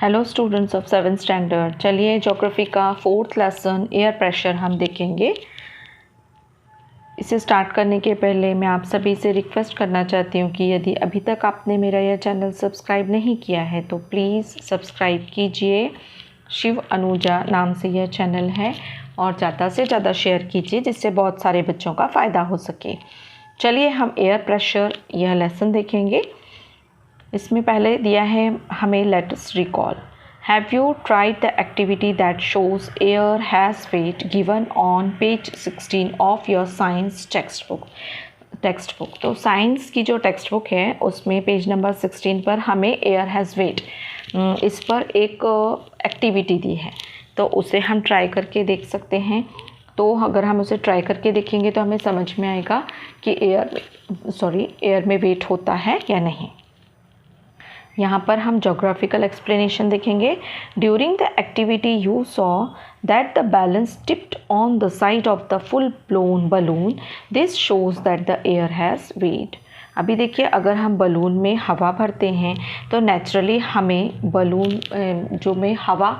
Hello students of 7th standard. चलिए geography का 4th lesson air pressure हम देखेंगे। इसे स्टार्ट करने के पहले मैं आप सभी से रिक्वेस्ट करना चाहती हूँ कि यदि अभी तक आपने मेरा यह चैनल सब्सक्राइब नहीं किया है तो प्लीज़ सब्सक्राइब कीजिए। शिव अनुजा नाम से यह चैनल है और ज़्यादा से ज़्यादा शेयर कीजिए जिससे बहुत सारे बच्चों का फ़ायदा हो सके। चलिए हम एयर प्रेशर यह लेसन देखेंगे। इसमें पहले दिया है हमें let's recall. Have you tried the activity that shows air has wait given on page 16 of your science text book. तो साइंस की जो टेक्स्ट बुक है उसमें पेज नंबर 16 पर हमें एयर हैज़ वेट इस पर एक एक्टिविटी दी है, तो उसे हम ट्राई करके देख सकते हैं। तो अगर हम उसे ट्राई करके देखेंगे तो हमें समझ में आएगा कि एयर में वेट होता है या नहीं। यहाँ पर हम जोग्राफिकल एक्सप्लेनेशन देखेंगे। During the activity you saw that the balance tipped on the side of the full blown balloon, this shows that the air has wait. अभी देखिए, अगर हम बलून में हवा भरते हैं तो नेचुरली हमें बलून जो में हवा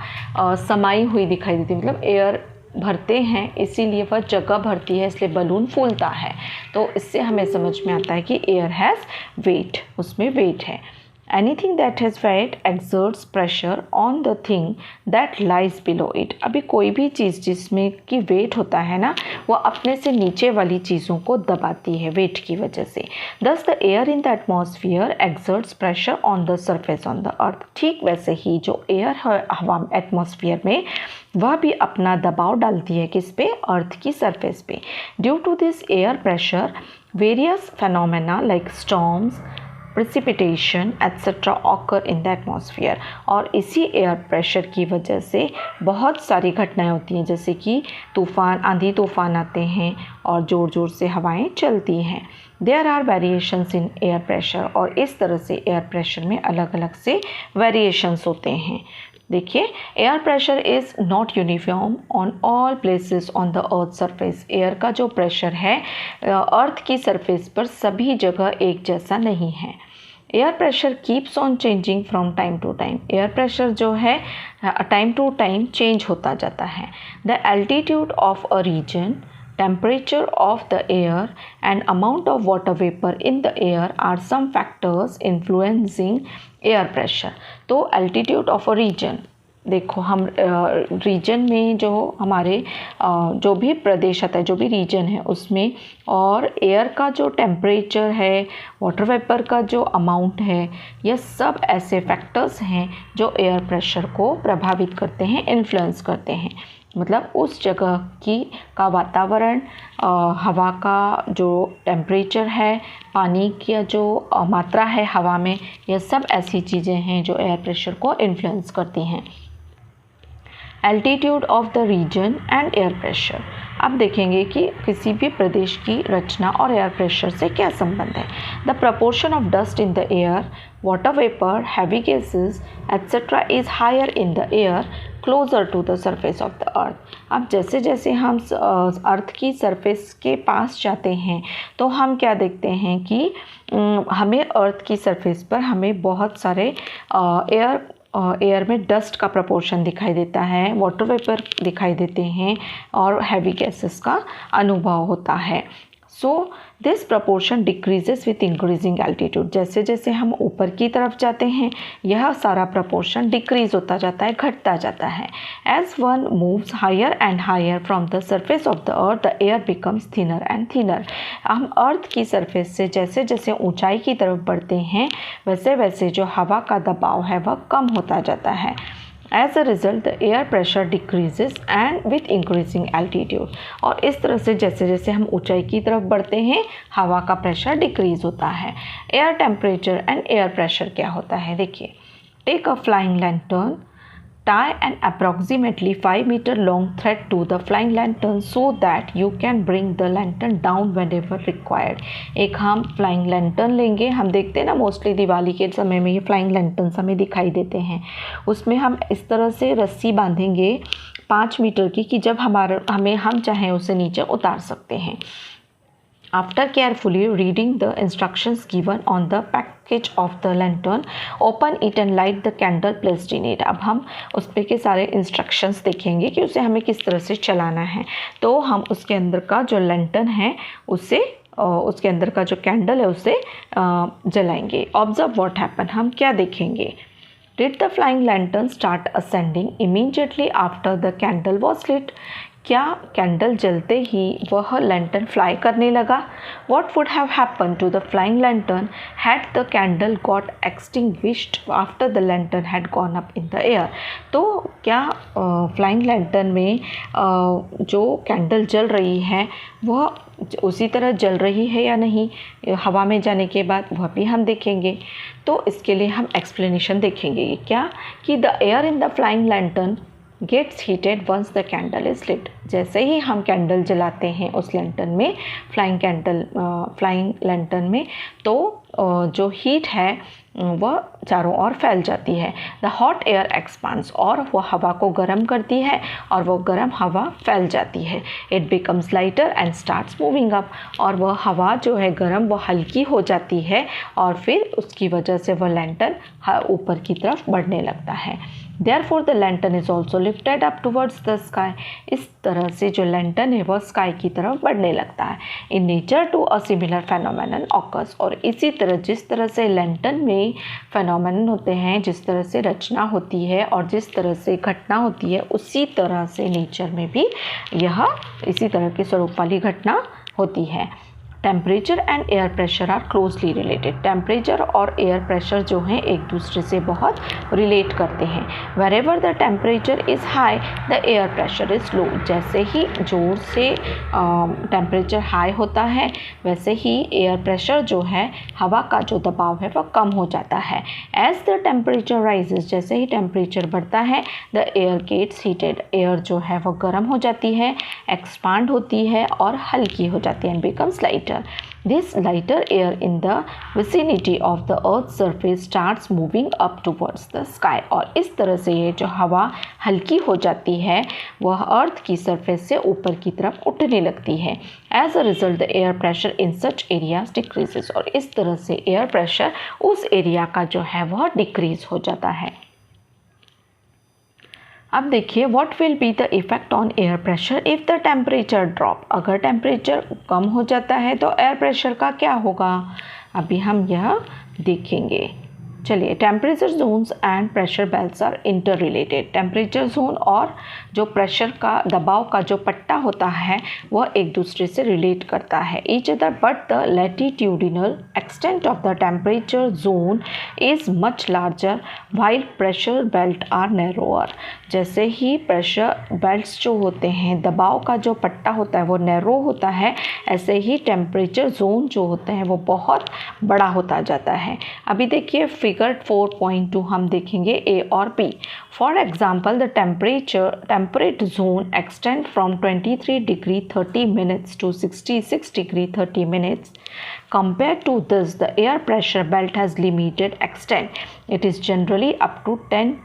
समाई हुई दिखाई देती है, मतलब एयर भरते हैं इसीलिए वह जगह भरती है, इसलिए बलून फूलता है। तो इससे हमें समझ में आता है कि एयर हैज़ वेट, उसमें वेट है। Anything that has weight exerts pressure on the thing that lies below it। अभी कोई भी चीज़ जिसमें कि वेट होता है ना, वो अपने से नीचे वाली चीज़ों को दबाती है वेट की वजह से। Thus the air in the atmosphere exerts pressure on the surface on the earth। ठीक वैसे ही जो एयर है हवा एटमॉस्फेयर में, वह भी अपना दबाव डालती है किस पे? अर्थ की सरफेस पे। Due to this air pressure various phenomena like storms, precipitation etcetera occur in the atmosphere. और इसी एयर प्रेशर की वजह से बहुत सारी घटनाएं होती हैं, जैसे कि तूफ़ान, आंधी तूफ़ान आते हैं और ज़ोर ज़ोर से हवाएं चलती हैं। There are variations in air pressure. और इस तरह से एयर प्रेशर में अलग अलग से वेरिएशंस होते हैं। देखिए, air pressure is not uniform on all places on the earth surface. Air का जो प्रेशर है अर्थ की सरफेस पर सभी जगह एक जैसा नहीं है। Air pressure keeps on changing from time to time. Air pressure जो है टाइम टू टाइम चेंज होता जाता है। The altitude of a region, temperature of the air and amount of water vapor in the air are some factors influencing air pressure। तो altitude of a region, देखो हम reason में जो हमारे जो भी प्रदेश आता है, जो भी रीजन है उसमें, और एयर का जो टेम्परेचर है, वाटर वेपर का जो अमाउंट है, ये सब ऐसे फैक्टर्स हैं जो एयर प्रेशर को प्रभावित करते हैं, इन्फ्लुएंस करते हैं। मतलब उस जगह का वातावरण, हवा का जो टेम्परेचर है, पानी की जो मात्रा है हवा में, ये सब ऐसी चीज़ें हैं जो एयर प्रेशर को इन्फ्लुएंस करती हैं। Altitude of the region and air pressure. अब देखेंगे कि किसी भी प्रदेश की रचना और एयर प्रेशर से क्या संबंध है। The proportion of dust in the air, water vapour, heavy gases etcetera is higher in the air closer to the surface of the earth. अब जैसे जैसे हम अर्थ की सरफेस के पास जाते हैं तो हम क्या देखते हैं कि हमें अर्थ की सरफेस पर हमें बहुत सारे एयर में डस्ट का प्रपोर्शन दिखाई देता है, वाटर वेपर दिखाई देते हैं और हैवी गैसेस का अनुभव होता है। So this proportion decreases with increasing altitude. जैसे जैसे हम ऊपर की तरफ जाते हैं यह सारा प्रपोर्शन डिक्रीज होता जाता है, घटता जाता है। As one moves higher and higher from the surface of the earth, the air becomes thinner and thinner. हम अर्थ की सरफेस से जैसे जैसे ऊंचाई की तरफ बढ़ते हैं वैसे वैसे जो हवा का दबाव है वह कम होता जाता है। As a result, the air pressure decreases and with increasing altitude। और इस तरह से जैसे जैसे हम ऊंचाई की तरफ बढ़ते हैं हवा का प्रेशर डिक्रीज होता है। Air temperature and air pressure क्या होता है, देखिए। Take a flying lantern, tie an approximately 5 meter long thread to the flying lantern so that you can bring the lantern down whenever required। एक हम flying lantern लेंगे, हम देखते हैं ना मोस्टली दिवाली के समय में ये फ्लाइंग लैंटर्न्स हमें दिखाई देते हैं। उसमें हम इस तरह से रस्सी बांधेंगे 5 मीटर की कि जब हम चाहें उसे नीचे उतार सकते हैं। After carefully reading the instructions given on the package of the lantern, open it and light the candle placed in it. अब हम उस पे के सारे इंस्ट्रक्शंस देखेंगे कि उसे हमें किस तरह से चलाना है। तो हम उसके अंदर का जो लैंटर्न है उसे उसके अंदर का जो कैंडल है उसे जलाएंगे। ऑब्जर्व व्हाट हैपन, हम क्या देखेंगे। Did the flying lantern start ascending immediately after the candle was lit? क्या कैंडल जलते ही वह लैंटर्न फ्लाई करने लगा? What would have happened to the flying lantern had the candle got extinguished after the lantern had gone up in the air? तो क्या flying lantern में जो candle जल रही है वह उसी तरह जल रही है या नहीं हवा में जाने के बाद, वह भी हम देखेंगे। तो इसके लिए हम एक्सप्लेनेशन देखेंगे क्या कि the air in the flying lantern gets heated once the candle is lit. जैसे ही हम कैंडल जलाते हैं उस लैंटर्न में, फ्लाइंग लैंटर्न में, तो जो हीट है वह चारों ओर फैल जाती है। द हॉट एयर एक्सपांड्स, और वह हवा को गर्म करती है और वह गर्म हवा फैल जाती है। It becomes lighter and starts moving up, और वह हवा जो है गर्म वह हल्की हो जाती है और फिर उसकी वजह से वह लैंटर्न ऊपर की तरफ बढ़ने लगता है। Therefore the lantern is also lifted up towards the sky। इस तरह से जो लैंटर्न है वह स्काई की तरफ बढ़ने लगता है। In nature too a similar phenomenon occurs, और इसी तरह जिस तरह से लैंटर्न में phenomenon होते हैं, जिस तरह से रचना होती है और जिस तरह से घटना होती है, उसी तरह से नेचर में भी यह इसी तरह के स्वरूप वाली घटना होती है। Temperature and air pressure are closely related. Temperature और एयर प्रेशर जो हैं एक दूसरे से बहुत रिलेट करते हैं। Wherever the temperature is high the air pressure is low. जैसे ही जोर से टेम्परेचर हाई होता है वैसे ही एयर प्रेशर जो है, हवा का जो दबाव है वह कम हो जाता है। एज द टेम्परेचर राइजेज, जैसे ही टेम्परेचर बढ़ता है, the air gets heated. Air जो है वह गर्म हो जाती है, एक्सपांड होती है और हल्की हो जाती है, and becomes lighter. This lighter air in the vicinity of the earth's surface starts moving up towards the sky। और इस तरह से ये जो हवा हल्की हो जाती है वह अर्थ की सरफेस से ऊपर की तरफ उठने लगती है। As a result the air pressure in such areas decreases, और इस तरह से एयर प्रेशर उस एरिया का जो है वह डिक्रीज हो जाता है। अब देखिए what will be the effect on air pressure if the temperature drop. अगर टेम्परेचर कम हो जाता है तो एयर प्रेशर का क्या होगा, अभी हम यह देखेंगे। चलिए, temperature zones and pressure belts are interrelated. Temperature zone और जो प्रेशर का दबाव का जो पट्टा होता है वह एक दूसरे से रिलेट करता है each other, but the latitudinal extent of the temperature zone is much larger while pressure belt are narrower. जैसे ही प्रेशर बेल्ट्स जो होते हैं, दबाव का जो पट्टा होता है वो नैरो होता है, ऐसे ही टेम्परेचर जोन जो होते हैं वो बहुत बड़ा होता जाता है। अभी देखिए फिगर 4.2 हम देखेंगे ए और B. For example the temperate zone extend from 23 degree 30 minutes to 66 degree 30 minutes. Compared to this, the air pressure belt has limited extent. It is generally up to 10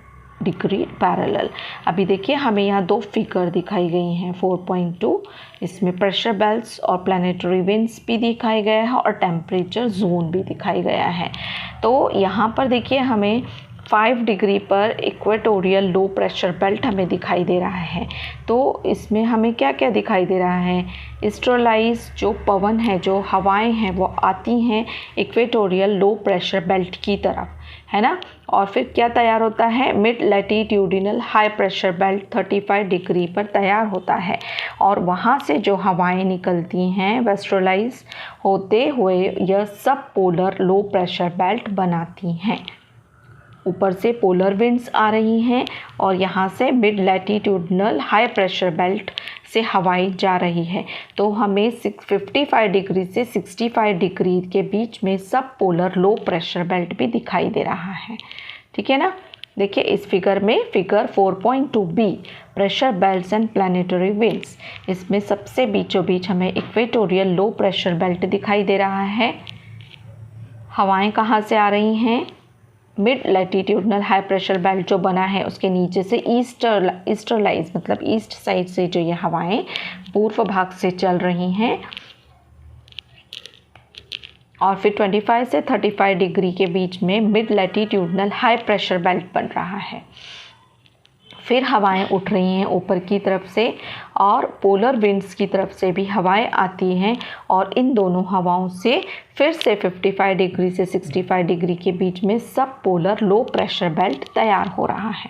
degree parallel. अभी देखिए हमें यहाँ दो figure दिखाई गई हैं 4.2, इसमें pressure belts और प्लानिटरी विंड्स भी दिखाई गया है और टेम्परेचर जोन भी दिखाई गया है। तो यहाँ पर देखिए हमें 5 डिग्री पर इक्वेटोरियल लो प्रेशर बेल्ट हमें दिखाई दे रहा है। तो इसमें हमें क्या क्या दिखाई दे रहा है, ईस्टरलाइज जो पवन है, जो हवाएं हैं वो आती हैं इक्वेटोरियल लो प्रेशर बेल्ट की तरफ, है ना। और फिर क्या तैयार होता है, mid latitudinal high pressure belt 35 degree पर तैयार होता है और वहाँ से जो हवाएं निकलती हैं वेस्टरलाइज होते हुए यह सब पोलर लो प्रेशर बेल्ट बनाती हैं। ऊपर से पोलर विंड्स आ रही हैं और यहाँ से mid latitudinal high pressure belt से हवाएं जा रही है। तो हमें 55 डिग्री से 65 डिग्री के बीच में सब पोलर लो प्रेशर बेल्ट भी दिखाई दे रहा है, ठीक है ना। देखिए इस फिगर में figure 4.2b pressure belts and planetary winds, इसमें सबसे बीचों बीच हमें इक्वेटोरियल लो प्रेशर बेल्ट दिखाई दे रहा है। हवाएं कहाँ से आ रही हैं, mid latitudinal high pressure belt जो बना है उसके नीचे से ईस्टरलाइज मतलब ईस्ट साइड से जो ये हवाएं पूर्व भाग से चल रही हैं और फिर 25 से 35 डिग्री के बीच में mid latitudinal high pressure belt बन रहा है। फिर हवाएं उठ रही हैं ऊपर की तरफ से और पोलर विंड्स की तरफ से भी हवाएं आती हैं और इन दोनों हवाओं से फिर से 55 डिग्री से 65 डिग्री के बीच में सब पोलर लो प्रेशर बेल्ट तैयार हो रहा है।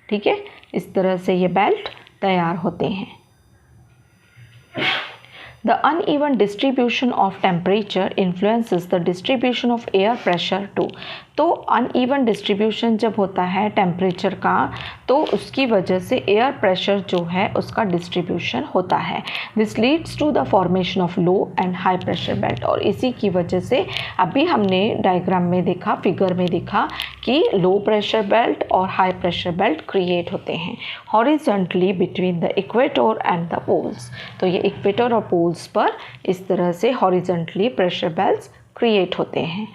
ठीक है, इस तरह से ये बेल्ट तैयार होते हैं। The uneven distribution of temperature influences the distribution of air pressure too. तो अनइवन डिस्ट्रीब्यूशन जब होता है टेम्परेचर का तो उसकी वजह से एयर प्रेशर जो है उसका डिस्ट्रीब्यूशन होता है। This leads to the formation of low and high pressure belt. और इसी की वजह से अभी हमने डायग्राम में देखा, फिगर में देखा कि लो प्रेशर बेल्ट और हाई प्रेशर बेल्ट क्रिएट होते हैं horizontally between the equator and the poles. तो ये इक्वेटर और पोल्स पर इस तरह से हॉरिजॉन्टली प्रेशर बेल्ट्स क्रिएट होते हैं।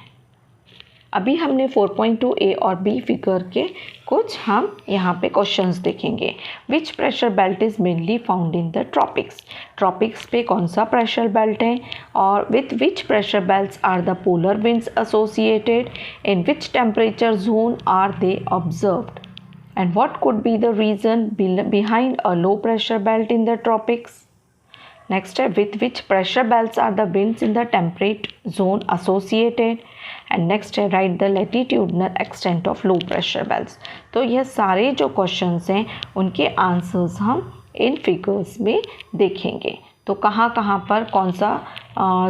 अभी हमने 4.2a और b फिगर के कुछ हम यहाँ पे क्वेश्चंस देखेंगे। Which pressure belt is mainly found in the tropics. Tropics पे कौन सा प्रेशर बेल्ट है और with which pressure belts are the polar winds associated, in which temperature zone are they observed, and what could be the reason behind a low pressure belt in the tropics. Next है with which pressure belts are the winds in the temperate zone associated, and next है write the latitudinal extent of low pressure belts। तो यह सारे जो questions हैं उनके answers हम इन figures में देखेंगे। तो कहाँ कहाँ पर कौन सा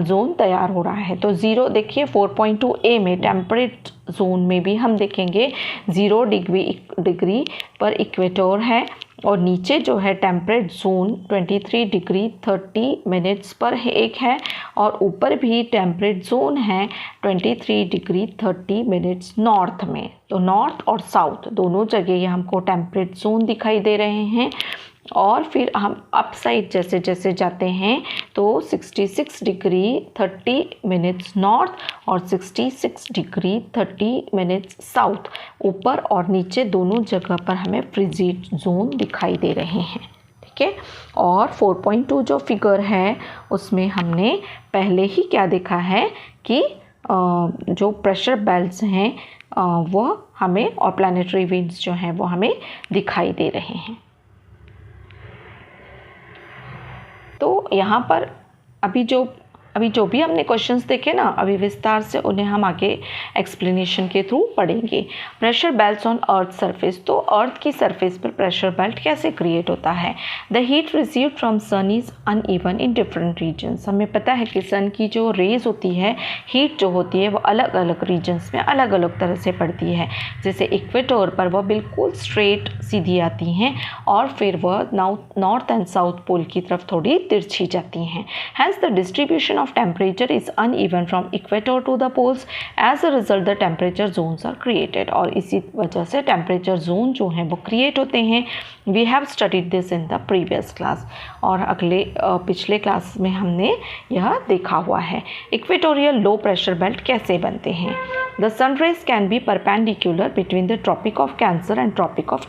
जोन तैयार हो रहा है। तो ज़ीरो देखिए 4.2a में टेम्परेट जोन में भी हम देखेंगे 0 डिग्री पर इक्वेटर है और नीचे जो है टेम्परेट जोन 23 डिग्री 30 मिनट्स पर एक है और ऊपर भी टेम्परेट जोन है 23 डिग्री 30 मिनट्स नॉर्थ में। तो नॉर्थ और साउथ दोनों जगह ये हमको टेम्परेट जोन दिखाई दे रहे हैं। और फिर हम अप साइड जैसे जैसे जाते हैं तो 66 डिग्री 30 मिनट्स नॉर्थ और 66 डिग्री 30 मिनट्स साउथ, ऊपर और नीचे दोनों जगह पर हमें फ्रिजिड जोन दिखाई दे रहे हैं। ठीक है, और 4.2 जो फिगर है उसमें हमने पहले ही क्या देखा है कि जो प्रेशर बेल्ट्स हैं वह हमें और प्लैनेटरी विंड्स जो हैं वो हमें दिखाई दे रहे हैं। तो यहाँ पर अभी जो भी हमने क्वेश्चंस देखे ना, अभी विस्तार से उन्हें हम आगे एक्सप्लेनेशन के थ्रू पढ़ेंगे। Pressure belts on earth surface. तो अर्थ की सरफेस पर प्रेशर बेल्ट कैसे क्रिएट होता है। The heat received from sun is uneven in different regions. हमें पता है कि सन की जो रेज होती है, हीट जो होती है वो अलग अलग रीजन्स में अलग अलग तरह से पड़ती है। जैसे इक्वेटर पर वह बिल्कुल स्ट्रेट सीधी आती हैं और फिर वह नॉर्थ एंड साउथ पोल की तरफ थोड़ी तिरछी जाती हैं। Hence the distribution of temperature is uneven from equator to the poles. As a result, the temperature zones are created। और इसी वजह से temperature zone जो हैं वो create होते हैं। We have studied this in the previous class। और पिछले क्लास में हमने यह देखा हुआ है। Equatorial low pressure belt कैसे बनते हैं। The sun rays can be perpendicular between the Tropic of Cancer and Tropic of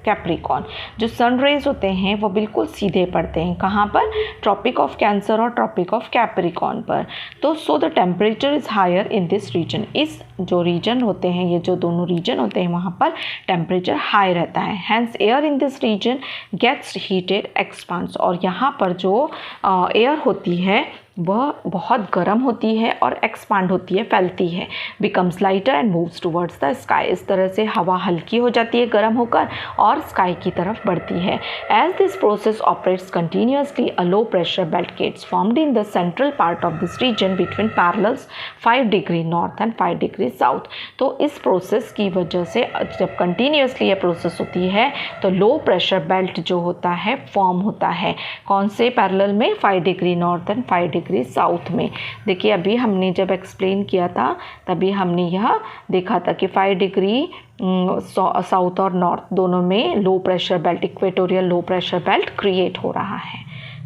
Capricorn। जो सन रेज होते हैं वो बिल्कुल सीधे पड़ते हैं कहाँ पर, ट्रॉपिक ऑफ कैंसर और ट्रॉपिक ऑफ कैप्रिकॉर्न पर। तो so the temperature is higher in this region. इस जो रीजन होते हैं, ये जो दोनों रीजन होते हैं वहाँ पर टेम्परेचर हाई रहता है। Hence air in this region gets heated expands. और यहाँ पर जो एयर होती है वह बहुत गर्म होती है और एक्सपांड होती है, फैलती है। Becomes lighter and moves towards the sky. इस तरह से हवा हल्की हो जाती है गर्म होकर और स्काई की तरफ बढ़ती है। As this process operates continuously a low pressure belt gets formed in the central part of this region between parallels 5 degree north and 5 degree south. तो इस प्रोसेस की वजह से जब कंटिन्यूसली ये प्रोसेस होती है तो लो प्रेशर बेल्ट जो होता है फॉर्म होता है। कौन से पैरेलल में, 5 degree north and 5 degree south में। देखिए अभी हमने जब एक्सप्लेन किया था तभी हमने यह देखा था कि 5 डिग्री साउथ और नॉर्थ दोनों में लो pressure belt, equatorial low pressure belt create हो रहा है।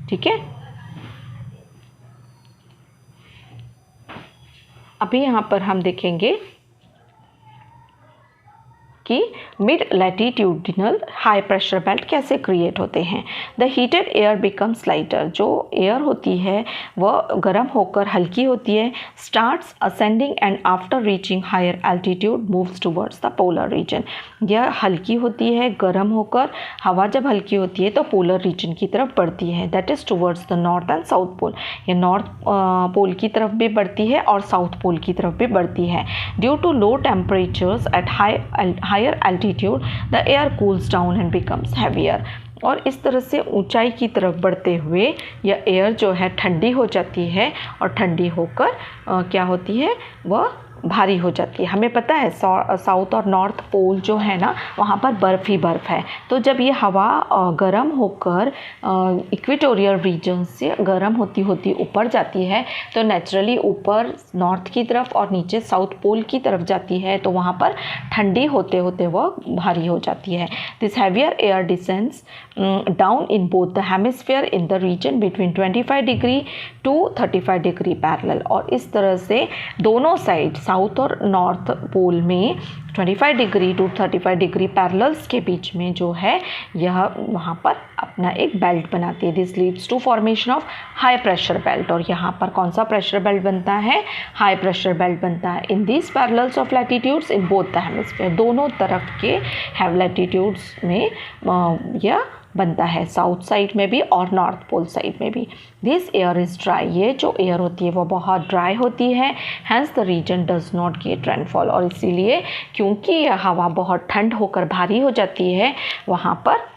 ठीक है, अभी यहाँ पर हम देखेंगे कि mid latitudinal high pressure belt कैसे क्रिएट होते हैं। The heated air becomes lighter, जो एयर होती है वह गर्म होकर हल्की होती है। Starts ascending and after reaching higher altitude moves towards the polar region. यह हल्की होती है गर्म होकर, हवा जब हल्की होती है तो पोलर रीजन की तरफ बढ़ती है, that is towards the north and south pole. ये नॉर्थ पोल की तरफ भी बढ़ती है और साउथ पोल की तरफ भी बढ़ती है। Due to low temperatures at higher altitude the air cools down and becomes heavier. और इस तरह से ऊंचाई की तरफ बढ़ते हुए यह एयर जो है ठंडी हो जाती है और ठंडी होकर क्या होती है, वह भारी हो जाती है। हमें पता है साउथ और नॉर्थ पोल जो है ना, वहाँ पर बर्फ़ ही बर्फ़ है। तो जब ये हवा गर्म होकर इक्वेटोरियल रीजन से गर्म होती होती ऊपर जाती है तो नेचुरली ऊपर नॉर्थ की तरफ और नीचे साउथ पोल की तरफ जाती है, तो वहाँ पर ठंडी होते होते वह भारी हो जाती है। This heavier air descends down in both the hemisphere in the region between 25 degree to 35 degree parallel. और इस तरह से दोनों साइड साउथ और नॉर्थ पोल में 25 डिग्री टू 35 डिग्री पैरेलल्स के बीच में जो है यह वहाँ पर अपना एक बेल्ट बनाती है। This leads to formation of high pressure belt. और यहाँ पर कौन सा प्रेशर बेल्ट बनता है, हाई प्रेशर बेल्ट बनता है। In this parallels of latitudes in both the hemisphere, दोनों तरफ के हैव लैटिट्यूड्स में यह बनता है, साउथ साइड में भी और नॉर्थ पोल साइड में भी। दिस एयर इज़ ड्राई, ये जो एयर होती है वो बहुत ड्राई होती है। Hence the region does not get rainfall, और इसीलिए क्योंकि यह हवा बहुत ठंड होकर भारी हो जाती है, वहाँ पर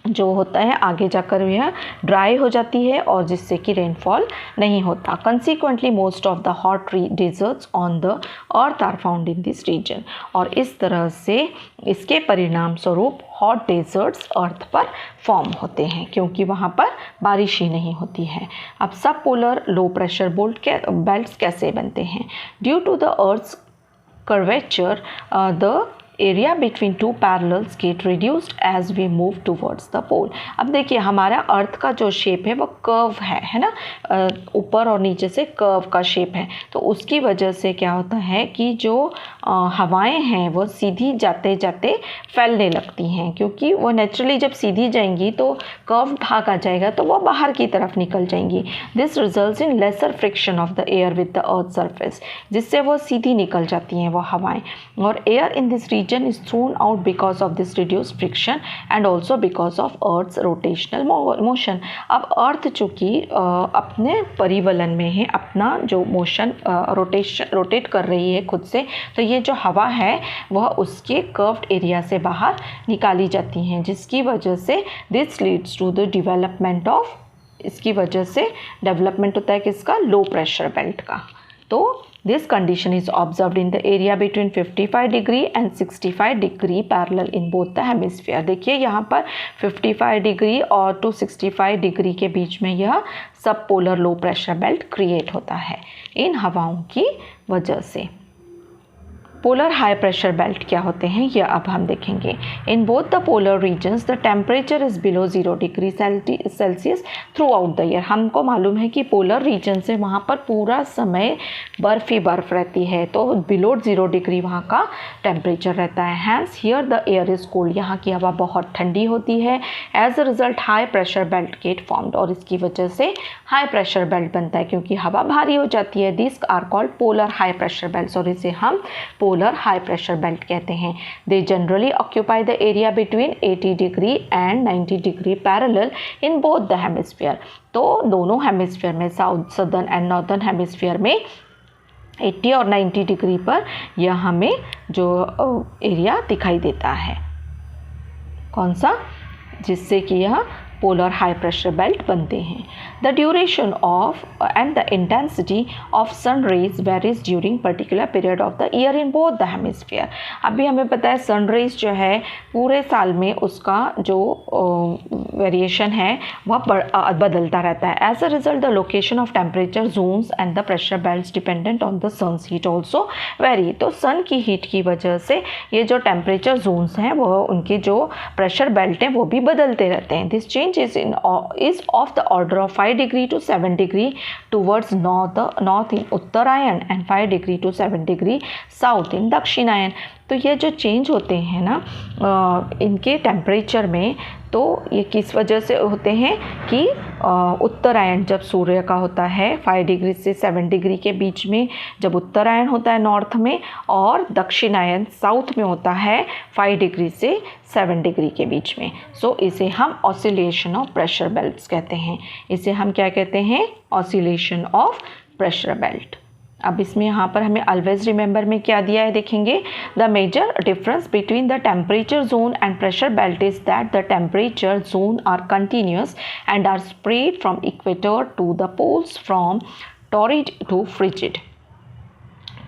जो होता है आगे जाकर यह ड्राई हो जाती है और जिससे कि रेनफॉल नहीं होता। Consequently most of the hot deserts on the earth are found in this region. और इस तरह से इसके परिणाम स्वरूप हॉट डेजर्ट्स अर्थ पर फॉर्म होते हैं क्योंकि वहाँ पर बारिश ही नहीं होती है। अब सब पोलर लो प्रेशर बेल्ट्स कैसे बनते हैं? Due to the earth's curvature the area between two parallels get reduced as we move towards the pole. अब देखिए हमारा अर्थ का जो शेप है वो कर्व है ना, ऊपर और नीचे से कर्व का शेप है। तो उसकी वजह से क्या होता है कि जो हवाएं हैं वो सीधी जाते जाते फैलने लगती हैं, क्योंकि वो नेचुरली जब सीधी जाएंगी तो कर्व भाग आ जाएगा तो वो बाहर की तरफ निकल जाएंगी। This results in laser friction of the air with the earth surface, जिससे वो सीधी निकल जाती हैं वो हवाएं। और air in this region is thrown out because of this reduced friction and also because of Earth's rotational motion। अब अर्थ चूँकि अपने परिवलन में है, अपना जो मोशन रोटेट कर रही है खुद से, तो ये जो हवा है वह उसके कर्व्ड एरिया से बाहर निकाली जाती हैं, जिसकी वजह से this leads to the development of, इसकी वजह से डेवलपमेंट होता है किसका, लो प्रेशर बेल्ट का। तो this condition is observed in the area between 55 degree and 65 degree parallel in both the hemisphere। देखिए यहाँ पर 55 डिग्री और 65 डिग्री के बीच में यह सब पोलर लो प्रेशर बेल्ट क्रिएट होता है इन हवाओं की वजह से। पोलर हाई प्रेशर बेल्ट क्या होते हैं ये अब हम देखेंगे। In both the polar regions the temperature is below 0 degree celsius throughout the year. हमको मालूम है कि पोलर रीजन से वहाँ पर पूरा समय बर्फ़ ही बर्फ़ रहती है, तो बिलो 0 डिग्री वहाँ का टेम्परेचर रहता है। Hence here the air is cold, यहाँ की हवा बहुत ठंडी होती है। As a result high pressure belt get formed, और इसकी वजह से हाई प्रेशर बेल्ट बनता है क्योंकि हवा भारी हो जाती है। This are called polar high pressure belt, और इसे हम पोलर हाई प्रेशर बेल्ट कहते हैं। They generally occupy the area between 80 degree and 90 degree parallel in both the hemisphere. तो दोनों हेमिस्फीयर में, south southern and northern hemisphere में 80 और 90 डिग्री पर यह हमें जो एरिया दिखाई देता है, कौन सा, जिससे कि यह पोलर हाई प्रेशर बेल्ट बनते हैं। The duration of and the intensity of sun rays varies during particular period of the year in both the hemisphere. अभी हमें पता है सन रेज जो है पूरे साल में उसका जो वेरिएशन है वह बदलता रहता है। As a result the location of temperature zones and the pressure belts dependent on the sun's heat also vary. तो सन की हीट की वजह से ये जो टेम्परेचर जोन्स हैं वह उनके जो प्रेशर बेल्ट हैं वो भी बदलते रहते हैं। This change is of the order of 5 degree to 7 degree towards north in Uttarayan and 5 degree to 7 degree south in Dakshinayan। तो ये जो चेंज होते हैं ना इनके टेम्परेचर में, तो ये किस वजह से होते हैं कि उत्तरायण जब सूर्य का होता है 5 डिग्री से 7 डिग्री के बीच में, जब उत्तरायण होता है नॉर्थ में, और दक्षिणायन साउथ में होता है 5 डिग्री से 7 डिग्री के बीच में। सो इसे हम ऑसिलेशन ऑफ प्रेशर बेल्ट्स कहते हैं। इसे हम क्या कहते हैं? Oscillation of pressure belt. अब इसमें यहाँ पर हमें ऑलवेज रिमेंबर में क्या दिया है देखेंगे। The major difference between the temperature zone and pressure belt is that the temperature zone are continuous and are spread from equator to the poles from torrid to frigid.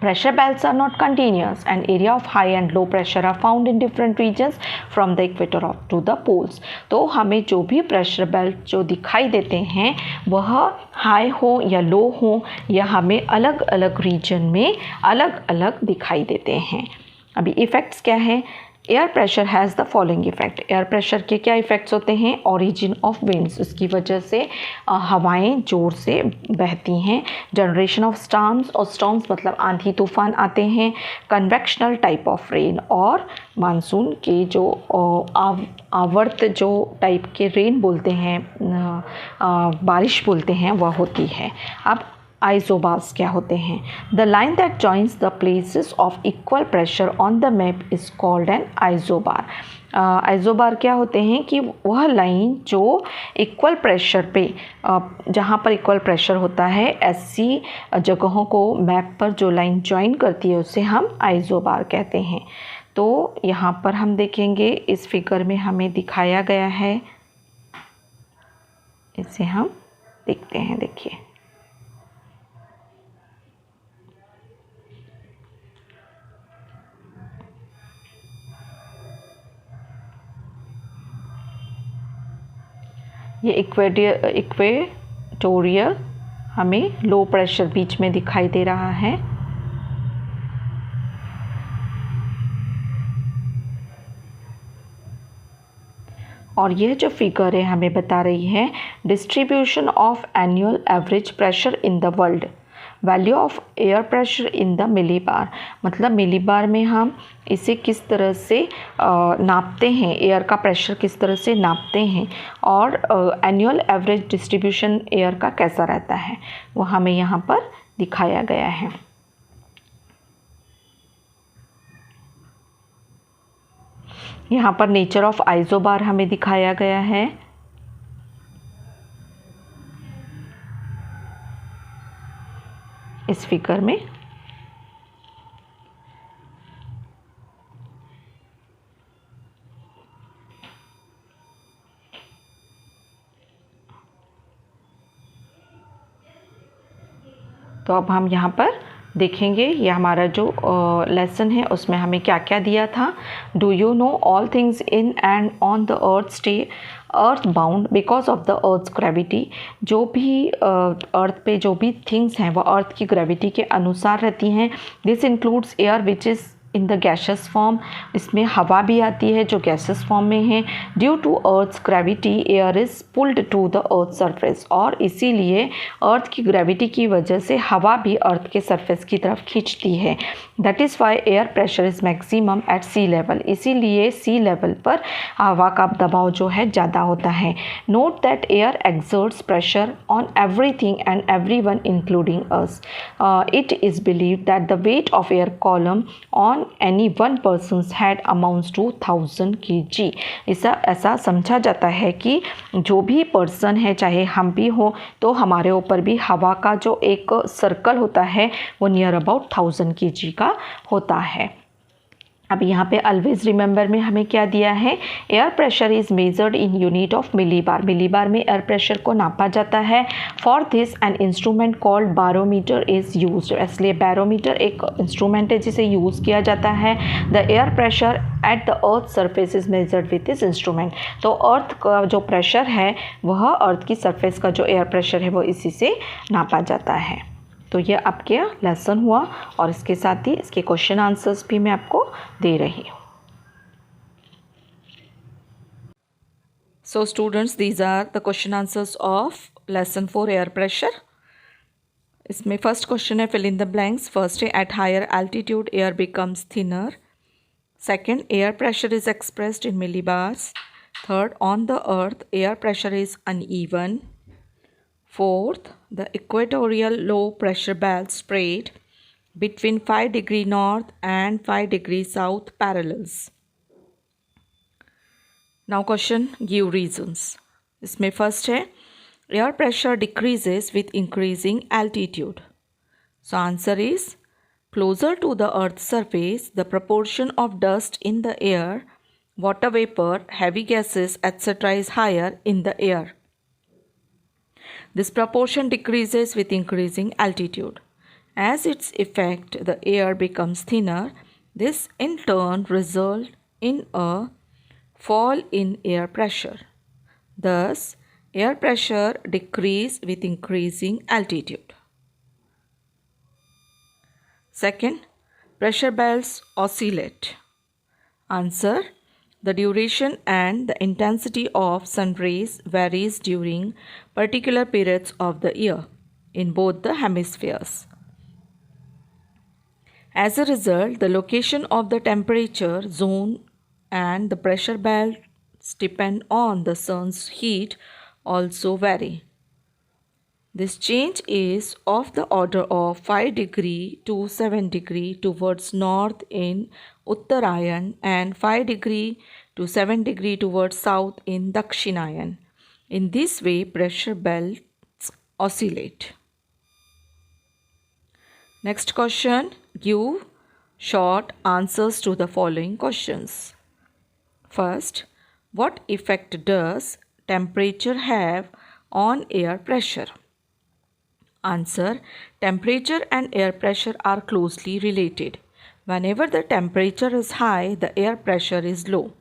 Pressure belts are not continuous and area of high and low pressure are found in different regions from the equator to the poles. तो हमें जो भी pressure belt जो दिखाई देते हैं वह high हो या लो हो, या हमें अलग अलग रीजन में अलग अलग दिखाई देते हैं। अभी इफ़ेक्ट्स क्या है? Air pressure has the following effect. Air pressure के क्या इफ़ेक्ट्स होते हैं? ओरिजिन ऑफ विंड्स, उसकी वजह से हवाएं ज़ोर से बहती हैं। जनरेशन ऑफ स्टॉर्म्स, और स्टॉर्म्स मतलब आंधी तूफान आते हैं। कन्वेक्शनल टाइप ऑफ रेन, और मानसून के जो आवर्त जो टाइप के रेन बोलते हैं, बारिश बोलते हैं, वह होती है। अब आइसोबार्स क्या होते हैं? The line that joins the places of equal pressure on the map is called an isobar. Isobar क्या होते हैं कि वह लाइन जो इक्वल प्रेशर पे, जहाँ पर इक्वल प्रेशर होता है, ऐसी जगहों को मैप पर जो लाइन जॉइन करती है उसे हम आइसोबार कहते हैं। तो यहाँ पर हम देखेंगे इस फिगर में हमें दिखाया गया है, इसे हम देखते हैं। देखिए ये इक्वेटोरियल हमें लो प्रेशर बीच में दिखाई दे रहा है। और यह जो फिगर है हमें बता रही है distribution of annual average pressure in the world, value of air pressure in the millibar. मतलब मिलीबार में हम इसे किस तरह से नापते हैं, एयर का प्रेशर किस तरह से नापते हैं, और एनुअल एवरेज डिस्ट्रीब्यूशन एयर का कैसा रहता है वो हमें यहाँ पर दिखाया गया है। यहाँ पर नेचर ऑफ आइसोबार हमें दिखाया गया है। इस फिगर में तो अब हम यहाँ पर देखेंगे ये हमारा जो लेसन है उसमें हमें क्या क्या दिया था। Do you know all things in and on the earth stay earth bound because of the earth gravity. जो भी अर्थ पे जो भी थिंग्स हैं वह अर्थ की ग्रेविटी के अनुसार रहती हैं। This includes air which is in the gases form, इसमें हवा भी आती है जो गैसेस फॉर्म में है। Due to earth's gravity air is pulled to the earth surface, और इसीलिए अर्थ की ग्रेविटी की वजह से हवा भी अर्थ के सरफेस की तरफ खींचती है। That is why air pressure is maximum at sea level, इसीलिए सी लेवल पर हवा का दबाव जो है ज़्यादा होता है। Note that air exerts pressure on everything and everyone including us. It is believed that the weight of air column on any one person's head amounts to 1000 kg। ऐसा समझा जाता है कि जो भी पर्सन है, चाहे हम भी हो, तो हमारे ऊपर भी हवा का जो एक सर्कल होता है वो नियर अबाउट 1000 kg का होता है। अब यहाँ पे ऑलवेज रिमेंबर में हमें क्या दिया है? Air pressure is measured in unit of millibar. Millibar में एयर प्रेशर को नापा जाता है। For this an instrument called barometer is used. इसलिए बैरोमीटर एक इंस्ट्रूमेंट है जिसे यूज़ किया जाता है। The air pressure at the earth surface is measured with this instrument. तो अर्थ का जो प्रेशर है वह अर्थ की सरफेस का जो एयर प्रेशर है वो इसी से नापा जाता है। तो ये आपके लेसन हुआ, और इसके साथ ही इसके क्वेश्चन आंसर्स भी मैं आपको दे रही हूँ। So students, these are the question answers of lesson 4 air pressure. इसमें फर्स्ट क्वेश्चन है fill in the blanks. First है at higher altitude air becomes thinner. Second, air pressure is expressed in millibars. Third, on the earth, air pressure is uneven. Fourth, the equatorial low pressure belt spread between 5 degree north and 5 degree south parallels. Now question, give reasons. इसमें first है air pressure decreases with increasing altitude. So answer is closer to the earth's surface, the proportion of dust in the air, water vapor, heavy gases, etc. is higher in the air. This proportion decreases with increasing altitude. As its effect, the air becomes thinner. This in turn results in a fall in air pressure. Thus, air pressure decreases with increasing altitude. Second, pressure belts oscillate. Answer, the duration and the intensity of sun rays varies during particular periods of the year in both the hemispheres. As a result, the location of the temperature zone and the pressure belts depend on the sun's heat also vary. This change is of the order of 5 degree to 7 degree towards north in Uttarayan and 5 degree to 7 degree towards south in Dakshinayan. In this way, pressure belts oscillate. Next question, give short answers to the following questions. First, what effect does temperature have on air pressure? Answer, temperature and air pressure are closely related. Whenever the temperature is high, the air pressure is low.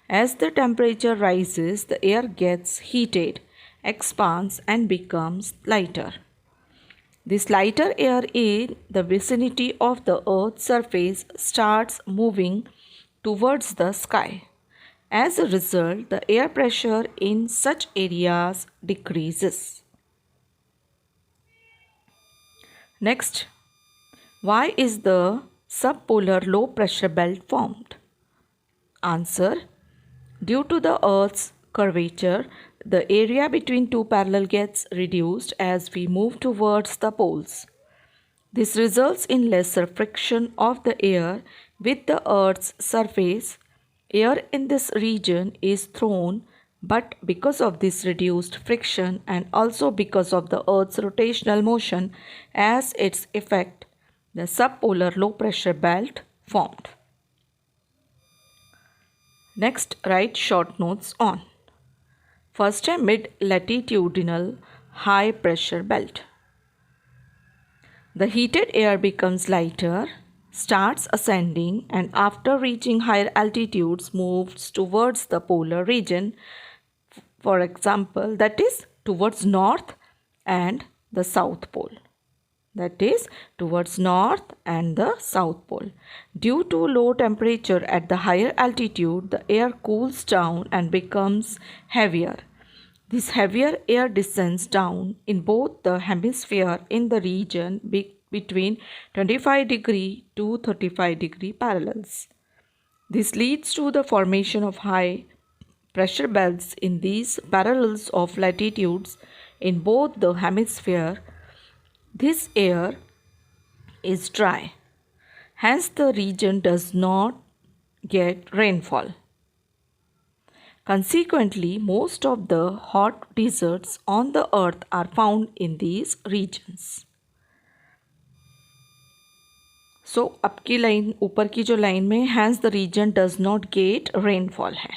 As the temperature rises, the air gets heated, expands and becomes lighter. This lighter air in the vicinity of the Earth's surface starts moving towards the sky. As a result, the air pressure in such areas decreases. Next, why is the subpolar low pressure belt formed? Answer, due to the Earth's curvature, the area between two parallels gets reduced as we move towards the poles. This results in lesser friction of the air with the Earth's surface. Air in this region is thrown, but because of this reduced friction and also because of the Earth's rotational motion as its effect, the subpolar low pressure belt formed. Next, write short notes on. First, a mid-latitudinal high pressure belt. The heated air becomes lighter, starts ascending, and after reaching higher altitudes moves towards the polar region, for example, that is towards north and the south pole. That is towards north and the south pole. Due to low temperature at the higher altitude, the air cools down and becomes heavier. This heavier air descends down in both the hemisphere in the region between 25 degree to 35 degree parallels. This leads to the formation of high pressure belts in these parallels of latitudes in both the hemisphere. This air is dry, hence the region does not get rainfall. Consequently, most of the hot deserts on the earth are found in these regions. So, अब की line ऊपर की जो line में hence the region does not get rainfall है.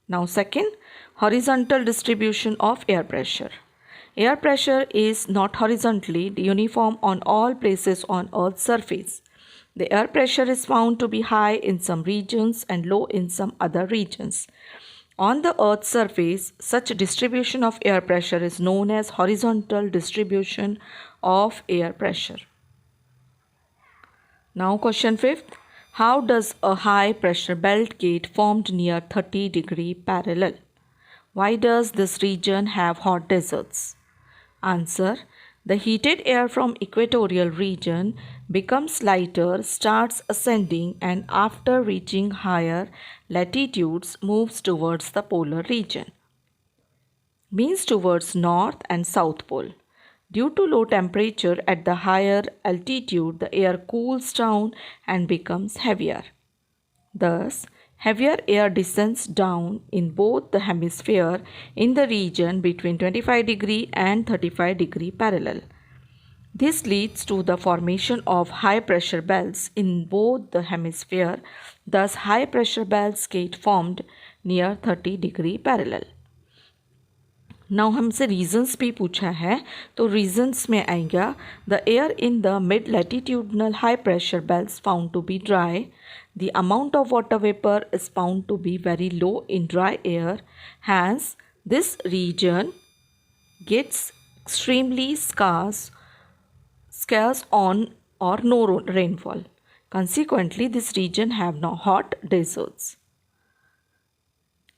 Now second, horizontal distribution of air pressure. Air pressure is not horizontally uniform on all places on Earth's surface. The air pressure is found to be high in some regions and low in some other regions. On the Earth's surface, such distribution of air pressure is known as horizontal distribution of air pressure. Now question 5th. How does a high pressure belt get formed near 30 degree parallel? Why does this region have hot deserts? Answer. The heated air from equatorial region becomes lighter, starts ascending, and after reaching higher latitudes moves towards the polar region, means towards north and south pole. Due to low temperature at the higher altitude, the air cools down and becomes heavier. Thus, heavier air descends down in both the hemisphere in the region between 25° and 35° parallel. This leads to the formation of high pressure belts in both the hemisphere. Thus, high pressure belts get formed near 30° parallel. Now हमसे regions भी पूछा है, तो regions में आएगा the air in the mid latitudinal high pressure belts found to be dry, the amount of water vapour is found to be very low in dry air, hence this region gets extremely scarce on or no rainfall. Consequently, this region have no hot deserts.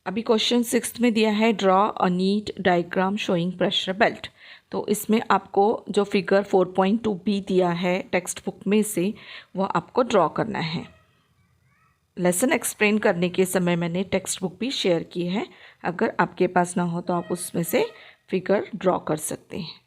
अभी question 6 में दिया है draw a neat diagram showing pressure belt. तो इसमें आपको जो figure 4.2 B दिया है टेक्स्ट बुक में से वो आपको ड्रॉ करना है। लेसन एक्सप्लेन करने के समय मैंने टेक्स्ट बुक भी शेयर की है, अगर आपके पास ना हो तो आप उसमें से फिगर ड्रॉ कर सकते हैं।